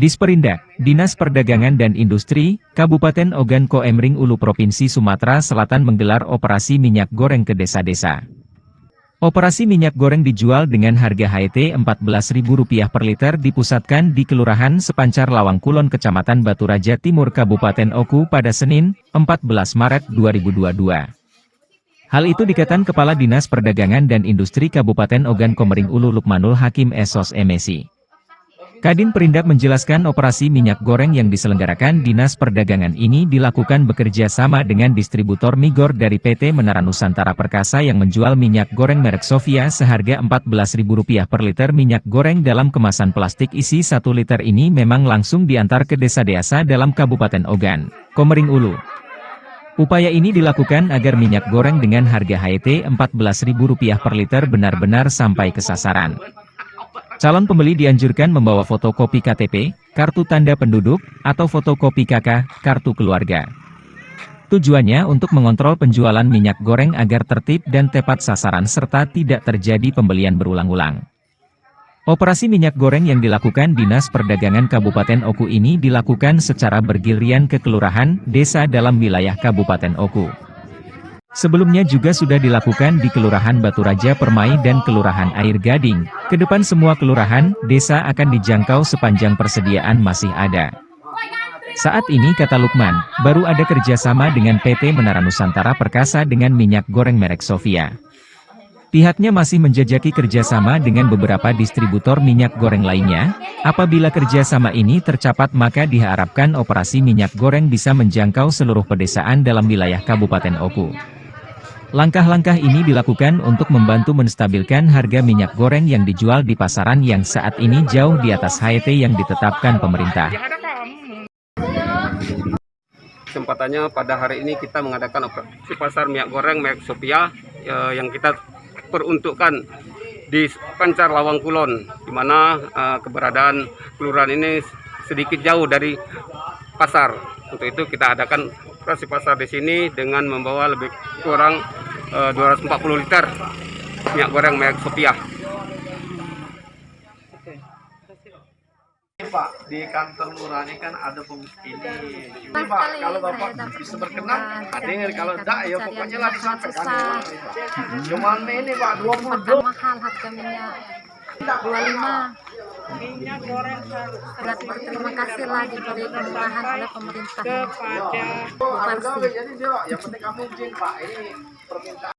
Disperindak, Dinas Perdagangan dan Industri, Kabupaten Ogan Koemring Ulu Provinsi Sumatera Selatan menggelar operasi minyak goreng ke desa-desa. Operasi minyak goreng dijual dengan harga HET Rp14.000 per liter dipusatkan di Kelurahan Sepancar Lawang Kulon Kecamatan Batu Raja Timur Kabupaten Oku pada Senin, 14 Maret 2022. Hal itu dikatakan Kepala Dinas Perdagangan dan Industri Kabupaten Ogan Komering Ulu Lukmanul Hakim Esos Emesi. Kadin Perindak menjelaskan operasi minyak goreng yang diselenggarakan Dinas Perdagangan ini dilakukan bekerja sama dengan distributor Migor dari PT Menara Nusantara Perkasa yang menjual minyak goreng merek Sofia seharga Rp14.000 per liter. Minyak goreng dalam kemasan plastik isi 1 liter ini memang langsung diantar ke desa-desa dalam Kabupaten Ogan Komering Ulu. Upaya ini dilakukan agar minyak goreng dengan harga HET Rp14.000 per liter benar-benar sampai ke sasaran. Calon pembeli dianjurkan membawa fotokopi KTP, kartu tanda penduduk, atau fotokopi KK, kartu keluarga. Tujuannya untuk mengontrol penjualan minyak goreng agar tertib dan tepat sasaran serta tidak terjadi pembelian berulang-ulang. Operasi minyak goreng yang dilakukan Dinas Perdagangan Kabupaten Oku ini dilakukan secara bergiliran ke kelurahan, desa dalam wilayah Kabupaten Oku. Sebelumnya juga sudah dilakukan di Kelurahan Batu Raja Permai dan Kelurahan Air Gading. Kedepan semua kelurahan, desa akan dijangkau sepanjang persediaan masih ada. Saat ini kata Lukman, baru ada kerjasama dengan PT Menara Nusantara Perkasa dengan minyak goreng merek Sofia. Pihaknya masih menjajaki kerjasama dengan beberapa distributor minyak goreng lainnya. Apabila kerjasama ini tercapai maka diharapkan operasi minyak goreng bisa menjangkau seluruh pedesaan dalam wilayah Kabupaten Oku. Langkah-langkah ini dilakukan untuk membantu menstabilkan harga minyak goreng yang dijual di pasaran yang saat ini jauh di atas HET yang ditetapkan pemerintah. Kesempatannya pada hari ini kita mengadakan operasi pasar minyak goreng merek Sofia yang kita peruntukkan di Sepancar Lawang Kulon, di mana keberadaan kelurahan ini sedikit jauh dari pasar. Untuk itu kita adakan operasi pasar di sini dengan membawa lebih kurang 240 liter minyak goreng merek Sofia. Pak, di kantor lurah ini kan ada ini. Pak, kalau Bapak bisa berkenan, ada kalau enggak ya pokoknya lah disampaikan. Cuman ini Pak 20 mahal harga minyak 25. Minyak goreng terima kasih lah diberi kemurahan oleh pemerintah kepada jadi yang penting kamu izin Pak, ini permintaan